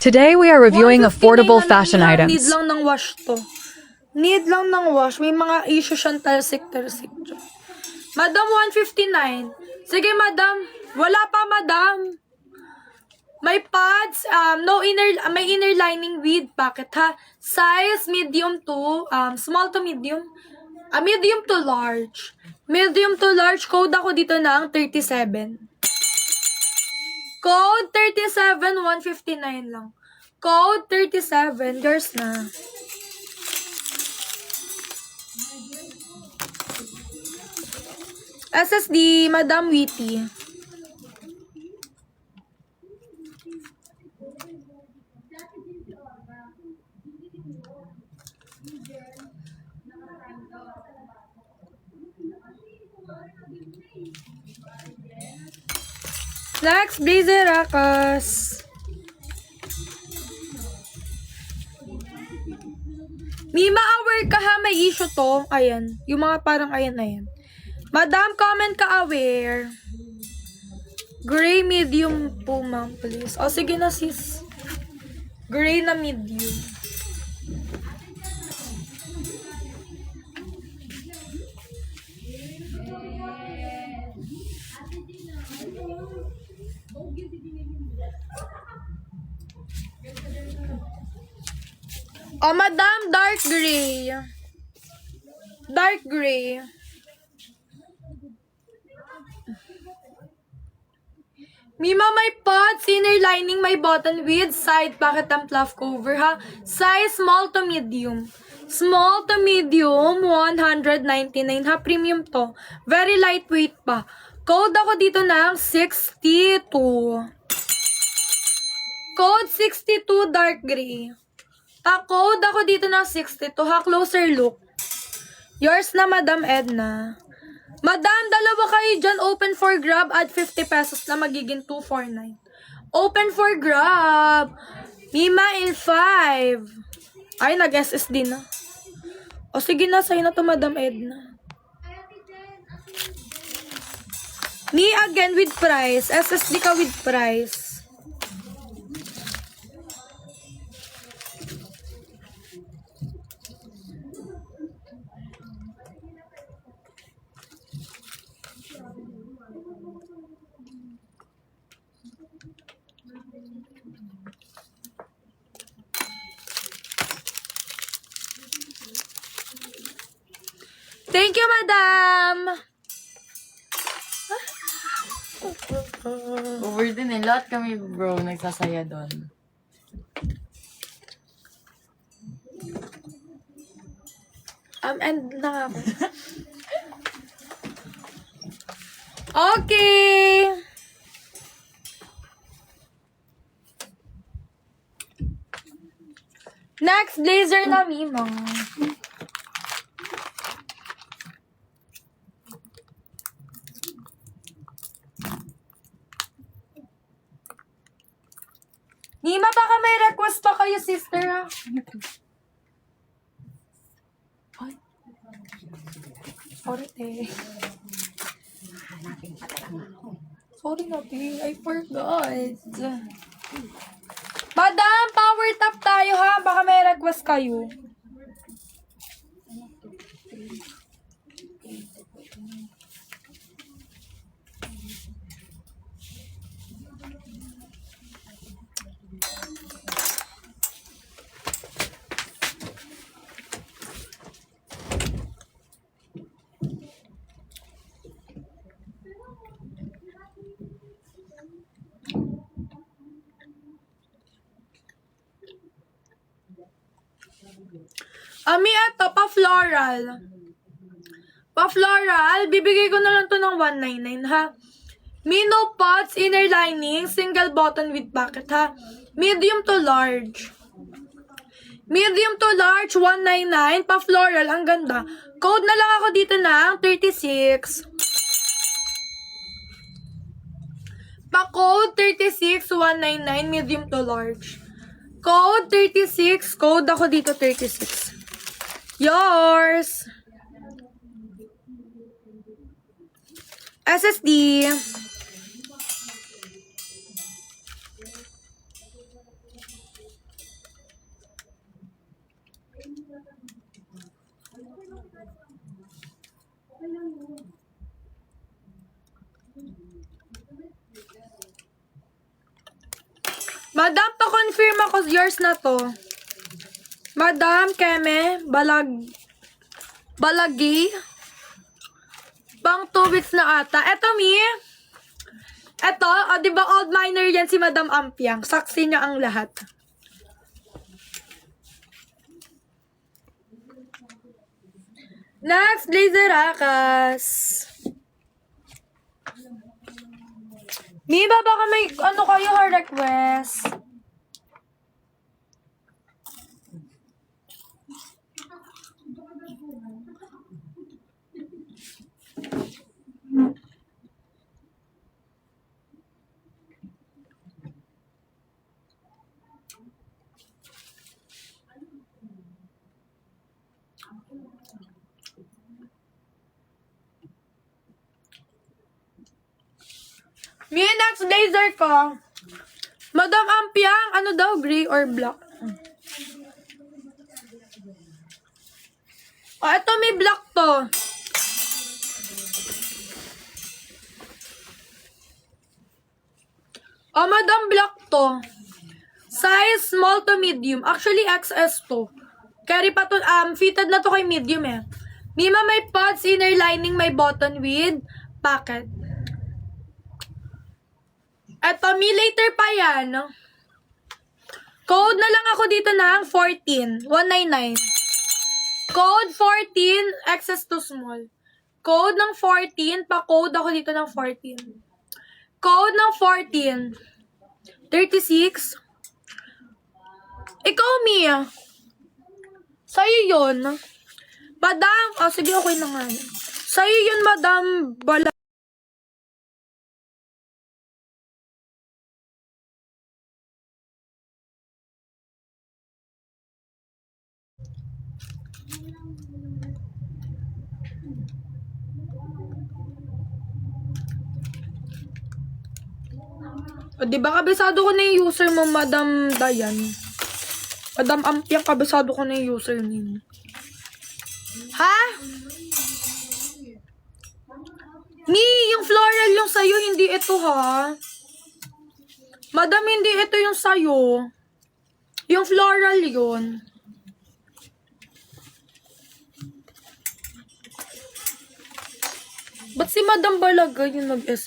Today we are reviewing affordable fashion Need items. lang ng wash to. Need lang ng wash. May mga issue siyang talsik-talsik. Madam, 159. Sige, madam. Wala pa, madam. May pads, may inner lining with pocket, ha? Size, medium to, small to medium. Medium to large. Medium to large, code ako dito ng 37. Code 37, 159 lang. Code 37, yours na. SSD, Madam Witty. Next, Blazer Rakas. Mima, aware ka ha, may issue to. Ayan. Yung mga parang ayan. Madam, comment ka aware. Gray medium po, ma'am, please. O, sige na, sis. Gray na medium. O, madam, dark gray. Dark gray. Mima, may pots, inner lining, may button with side pocket and fluff cover, ha? Size small to medium. Small to medium, 199, ha? Premium to. Very lightweight pa. Code ako dito ng 62. Code 62, dark gray. Code ako dito ng 62, ha? Closer look. Yours na, Madam Edna. Madam, dalawa kayo dyan. Open for grab. Add 50 pesos na magiging 249. Open for grab. Mima in 5. Ay, nag-SSD na. O sige na, sa'yo na to, Madam Edna. Me again with price. SSD ka with price. Thank you, madam! Over din eh. Lahat kami bro, nagsasaya doon. And na ako. Okay! Next, blazer na Mima. Mima, baka may request pa kayo, sister, ha? Ay. Sorry, te. Sorry na, te. I forgot. Madam, power tap tayo, ha? Baka may request kayo. Ami, eto, pa-floral. Pa-floral, bibigay ko na lang to ng 199, ha? Mino pots, inner lining, single button with pocket, ha? Medium to large. Medium to large, 199. Pa-floral, ang ganda. Code na lang ako dito ng 36. Pa-code 36, 199, medium to large. Code 36, code ako dito 36. Yours. SSD. Madam, pa-confirm ako yours na to. Madam, Keme, Balagi. Pang 2 weeks na ata. Eto, Mi. Eto, di ba old miner yan si Madam Ampiang? Saksi niya ang lahat. Next, Blazer Akas. Mi, ba baka may ano kayo her request? Mi, next blazer ko. Madam Ampiang, ano daw, gray or black? Oh, eto may black to. Oh, Madam, black to. Size small to medium. Actually, XS to. Carry pa to, fitted na to kay medium eh. Mima, may pods, inner lining, may button with pocket. Eto, mi later pa yan. Code na lang ako dito ng 14. 199. Code 14, excess to small. Code ng 14, pa-code ako dito ng 14. Code ng 14. 36. Ikaw, Mia. Sa'yo yun. Madam, sige, okay na nga. Sa'yo yun, Madam Bala. O, diba kabisado ko na yung user mo, Madam Dayan? Madam Ampiang, kabisado ko na yung username. Ha? Ni, yung floral yung sayo, hindi ito ha. Madam, hindi ito yung sayo. Yung floral yun. Ba't si Madam Balaga yung nag-S?